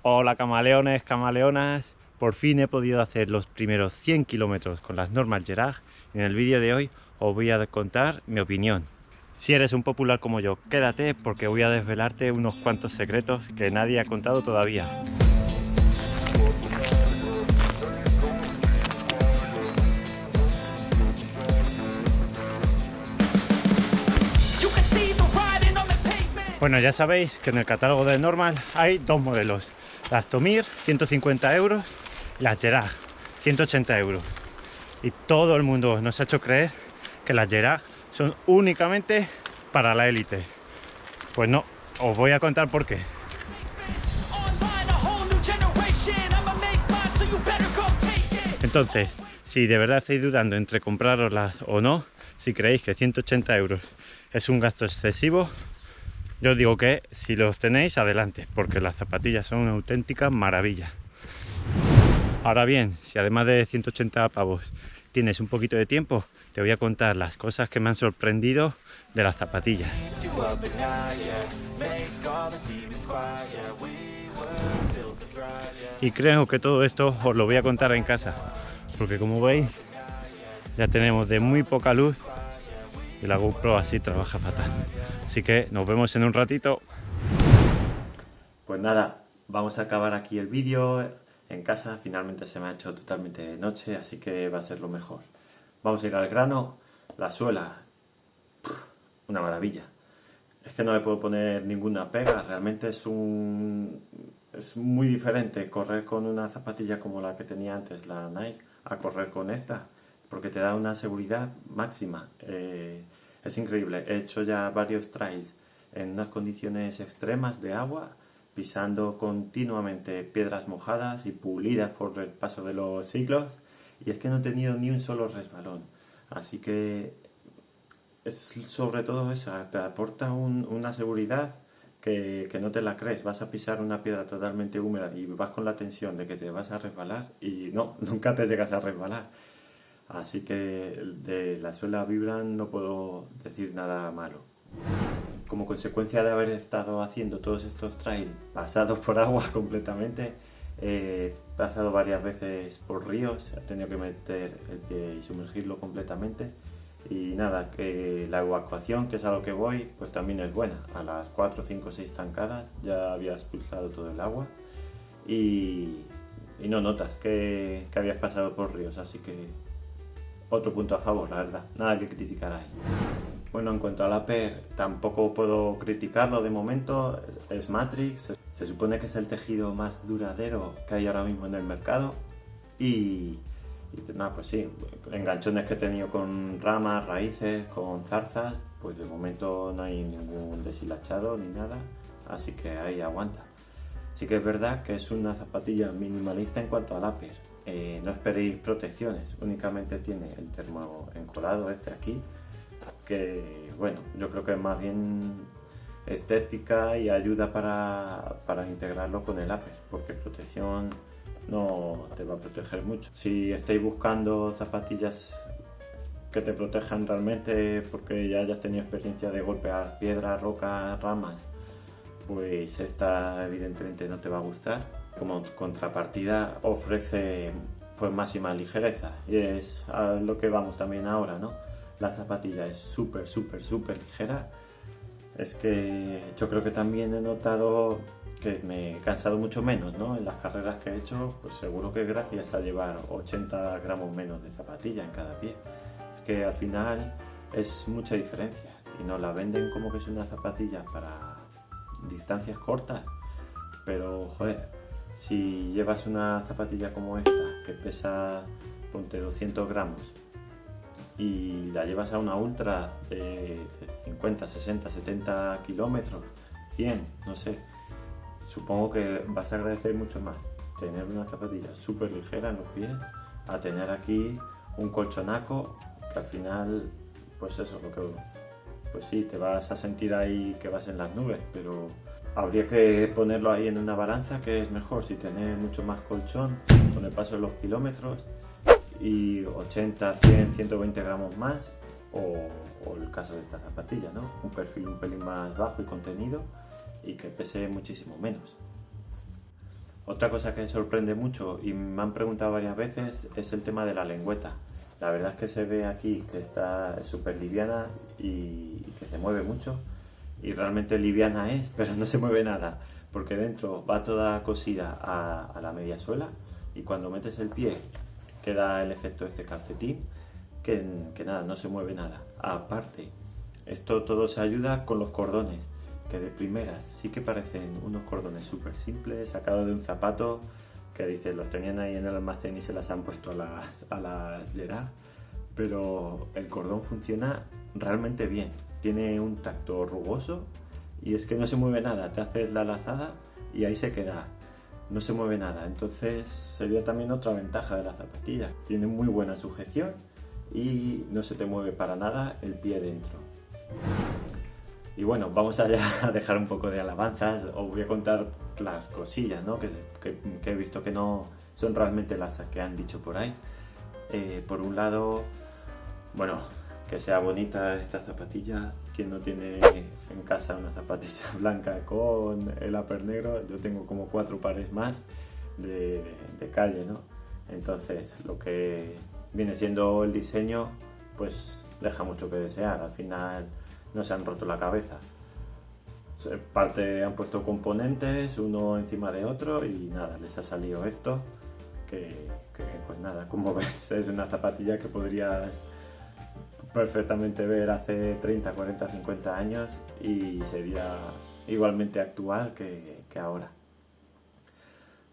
Hola camaleones, camaleonas, por fin he podido hacer los primeros 100 kilómetros con las normas Gerard. En el vídeo de hoy os voy a contar mi opinión. Si eres un popular como yo, quédate porque voy a desvelarte unos cuantos secretos que nadie ha contado todavía. Bueno, ya sabéis que en el catálogo de Normal hay dos modelos, las Tomir 150 euros y las Gerard 180 euros. Y todo el mundo nos ha hecho creer que las Gerard son únicamente para la élite. Pues no, os voy a contar por qué. Entonces, si de verdad estáis dudando entre compraroslas o no, si creéis que 180 euros es un gasto excesivo, yo os digo que si los tenéis, adelante, porque las zapatillas son una auténtica maravilla. Ahora bien, si además de 180 pavos tienes un poquito de tiempo, te voy a contar las cosas que me han sorprendido de las zapatillas. Y creo que todo esto os lo voy a contar en casa, porque como veis, ya tenemos de muy poca luz y la GoPro así trabaja fatal. Así que nos vemos en un ratito. Pues nada, vamos a acabar aquí el vídeo en casa. Finalmente se me ha hecho totalmente de noche, así que va a ser lo mejor. Vamos a ir al grano. La suela, una maravilla. Es que no le puedo poner ninguna pega. Realmente es muy diferente correr con una zapatilla como la que tenía antes, la Nike, a correr con esta, porque te da una seguridad máxima. Es increíble. He hecho ya varios trails en unas condiciones extremas de agua, pisando continuamente piedras mojadas y pulidas por el paso de los siglos, y es que no he tenido ni un solo resbalón. Así que es sobre todo esa, te aporta una seguridad que no te la crees. Vas a pisar una piedra totalmente húmeda y vas con la tensión de que te vas a resbalar y no, nunca te llegas a resbalar. Así que de la suela Vibram no puedo decir nada malo. Como consecuencia de haber estado haciendo todos estos trails pasados por agua completamente, he pasado varias veces por ríos, he tenido que meter el pie y sumergirlo completamente. Y nada, que la evacuación, que es a lo que voy, pues también es buena. A las 4, 5, 6 zancadas ya había expulsado todo el agua y no notas que habías pasado por ríos, así que otro punto a favor, la verdad, nada que criticar ahí. Bueno, en cuanto al upper, tampoco puedo criticarlo de momento, es Matrix, se supone que es el tejido más duradero que hay ahora mismo en el mercado y nada, pues sí, enganchones que he tenido con ramas, raíces, con zarzas, pues de momento no hay ningún deshilachado ni nada, así que ahí aguanta. Sí que es verdad que es una zapatilla minimalista en cuanto al upper. No esperéis protecciones, únicamente tiene el termo encolado este aquí, que bueno, yo creo que es más bien estética y ayuda para integrarlo con el upper, porque protección no te va a proteger mucho. Si estáis buscando zapatillas que te protejan realmente porque ya hayas tenido experiencia de golpear piedras, rocas, ramas, pues esta evidentemente no te va a gustar. Como contrapartida ofrece pues máxima ligereza y es a lo que vamos también ahora, ¿no? La zapatilla es súper ligera. Es que yo creo que también he notado que me he cansado mucho menos, ¿no? En las carreras que he hecho, pues seguro que gracias a llevar 80 gramos menos de zapatilla en cada pie. Es que al final es mucha diferencia y nos la venden como que es una zapatilla para distancias cortas, pero joder, si llevas una zapatilla como esta que pesa, ponte 200 gramos y la llevas a una ultra de 50, 60, 70 kilómetros, 100, no sé, supongo que vas a agradecer mucho más tener una zapatilla súper ligera en los pies a tener aquí un colchonaco que al final, pues eso, lo que, pues sí, te vas a sentir ahí que vas en las nubes, pero habría que ponerlo ahí en una balanza, que es mejor, si tener mucho más colchón con el paso de los kilómetros y 80, 100, 120 gramos más, o el caso de esta zapatilla, ¿no? Un perfil un pelín más bajo y contenido y que pese muchísimo menos. Otra cosa que sorprende mucho y me han preguntado varias veces es el tema de la lengüeta. La verdad es que se ve aquí que está súper liviana y que se mueve mucho. Y realmente liviana es, pero no se mueve nada, porque dentro va toda cosida a la media suela y cuando metes el pie queda el efecto de este calcetín que nada, no se mueve nada. Aparte, esto todo se ayuda con los cordones, que de primeras sí que parecen unos cordones súper simples, sacados de un zapato, que dice, los tenían ahí en el almacén y se las han puesto a las Gerard, pero el cordón funciona realmente bien, tiene un tacto rugoso y es que no se mueve nada, te haces la lazada y ahí se queda, no se mueve nada, entonces sería también otra ventaja de la zapatilla, tiene muy buena sujeción y no se te mueve para nada el pie dentro. Y bueno, vamos a dejar un poco de alabanzas, os voy a contar las cosillas, ¿no? que he visto que no son realmente las que han dicho por ahí. Por un lado, bueno, que sea bonita esta zapatilla. Quien no tiene en casa una zapatilla blanca con el upper negro, yo tengo como 4 pares más de calle, ¿no? Entonces, lo que viene siendo el diseño, pues deja mucho que desear. Al final no se han roto la cabeza. Parte han puesto componentes uno encima de otro y nada, les ha salido esto que pues nada, como ves es una zapatilla que podrías perfectamente ver hace 30, 40, 50 años y sería igualmente actual que ahora.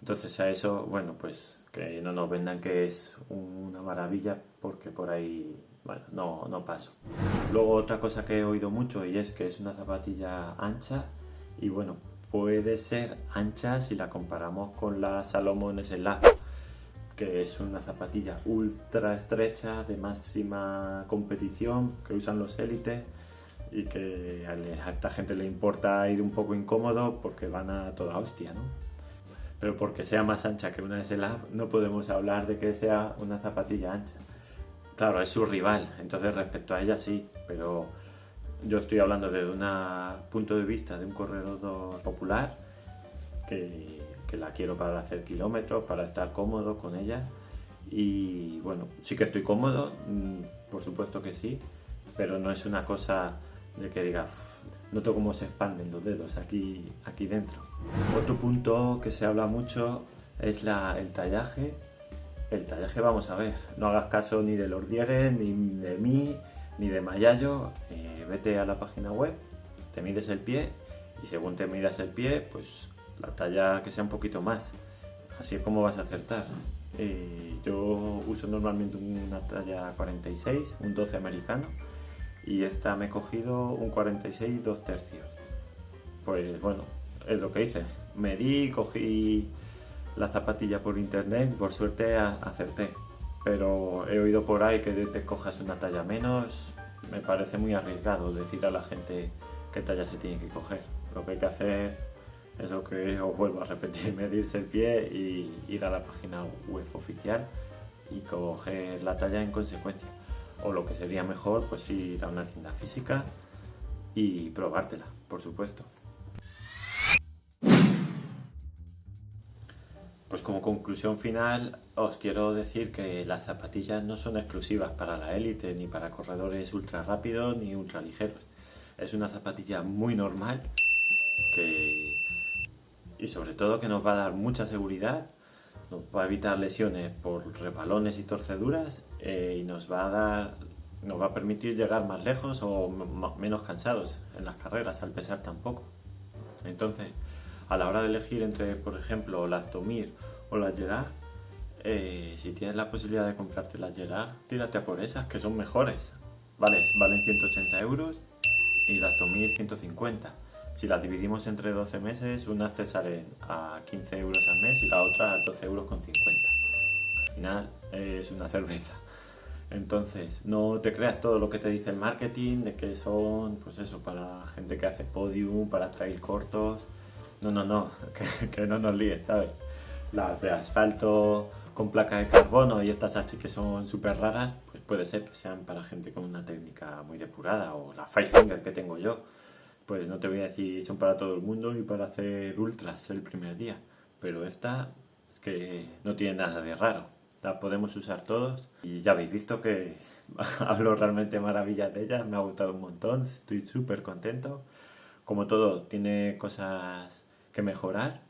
Entonces a eso, bueno, pues que no nos vendan que es una maravilla porque por ahí, bueno, no paso. Luego otra cosa que he oído mucho y es que es una zapatilla ancha y bueno, puede ser ancha si la comparamos con la Salomon Slab, que es una zapatilla ultra estrecha de máxima competición que usan los élites y que a esta gente le importa ir un poco incómodo porque van a toda hostia, ¿no? Pero porque sea más ancha que una Slab no podemos hablar de que sea una zapatilla ancha. Claro, es su rival, entonces respecto a ella sí, pero yo estoy hablando desde un punto de vista de un corredor popular que la quiero para hacer kilómetros, para estar cómodo con ella y bueno, sí que estoy cómodo, por supuesto que sí, pero no es una cosa de que diga, noto cómo se expanden los dedos aquí dentro. Otro punto que se habla mucho es el tallaje. El tallaje, vamos a ver, no hagas caso ni de los Dieres, ni de mí, ni de Mayayo. Vete a la página web, te mides el pie y según te midas el pie, pues la talla que sea un poquito más. Así es como vas a acertar. Yo uso normalmente una talla 46, un 12 americano, y esta me he cogido un 46 2/3. Pues bueno, es lo que hice. Medí, cogí la zapatilla por internet y por suerte acerté. Pero he oído por ahí que te cojas una talla menos. Me parece muy arriesgado decir a la gente qué talla se tiene que coger. Lo que hay que hacer es lo que os vuelvo a repetir, medirse el pie y ir a la página web oficial y coger la talla en consecuencia. O lo que sería mejor, pues ir a una tienda física y probártela, por supuesto. Pues como conclusión final os quiero decir que las zapatillas no son exclusivas para la élite, ni para corredores ultra rápidos ni ultra ligeros. Es una zapatilla muy normal y sobre todo que nos va a dar mucha seguridad, nos va a evitar lesiones por resbalones y torceduras y nos va a permitir llegar más lejos o menos cansados en las carreras al pesar tan poco. Entonces, a la hora de elegir entre, por ejemplo, las Tomir o las Gerard, si tienes la posibilidad de comprarte las Gerard, tírate a por esas, que son mejores. Valen 180 euros y las Tomir 150. Si las dividimos entre 12 meses, unas te salen a 15 euros al mes y la otra a 12,50 euros. Al final es una cerveza. Entonces, no te creas todo lo que te dice el marketing, de que son, pues eso, para gente que hace podium, para trail cortos. No, que no nos líes, ¿sabes? Las de asfalto con placa de carbono y estas así que son súper raras, pues puede ser que sean para gente con una técnica muy depurada, o la Five Finger que tengo yo. Pues no te voy a decir son para todo el mundo y para hacer ultras el primer día. pero esta es que no tiene nada de raro. La podemos usar todos y ya habéis visto que hablo realmente maravillas de ella, me ha gustado un montón, estoy súper contento. Como todo, tiene cosas que mejorar.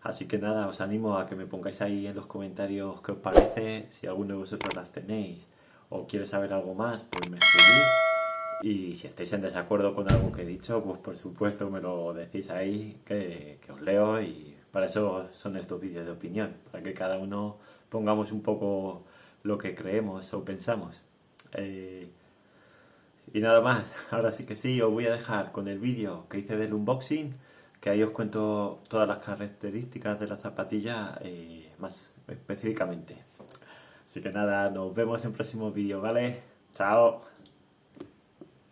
Así que nada, os animo a que me pongáis ahí en los comentarios qué os parece, si alguno de vosotros las tenéis o quiere saber algo más, pues me escribís. Y si estáis en desacuerdo con algo que he dicho, pues por supuesto me lo decís ahí, que os leo, y para eso son estos vídeos de opinión, para que cada uno pongamos un poco lo que creemos o pensamos. Y nada más, ahora sí que sí, os voy a dejar con el vídeo que hice del unboxing, que ahí os cuento todas las características de la zapatilla más específicamente. Así que nada, nos vemos en próximos vídeos, ¿vale? Chao.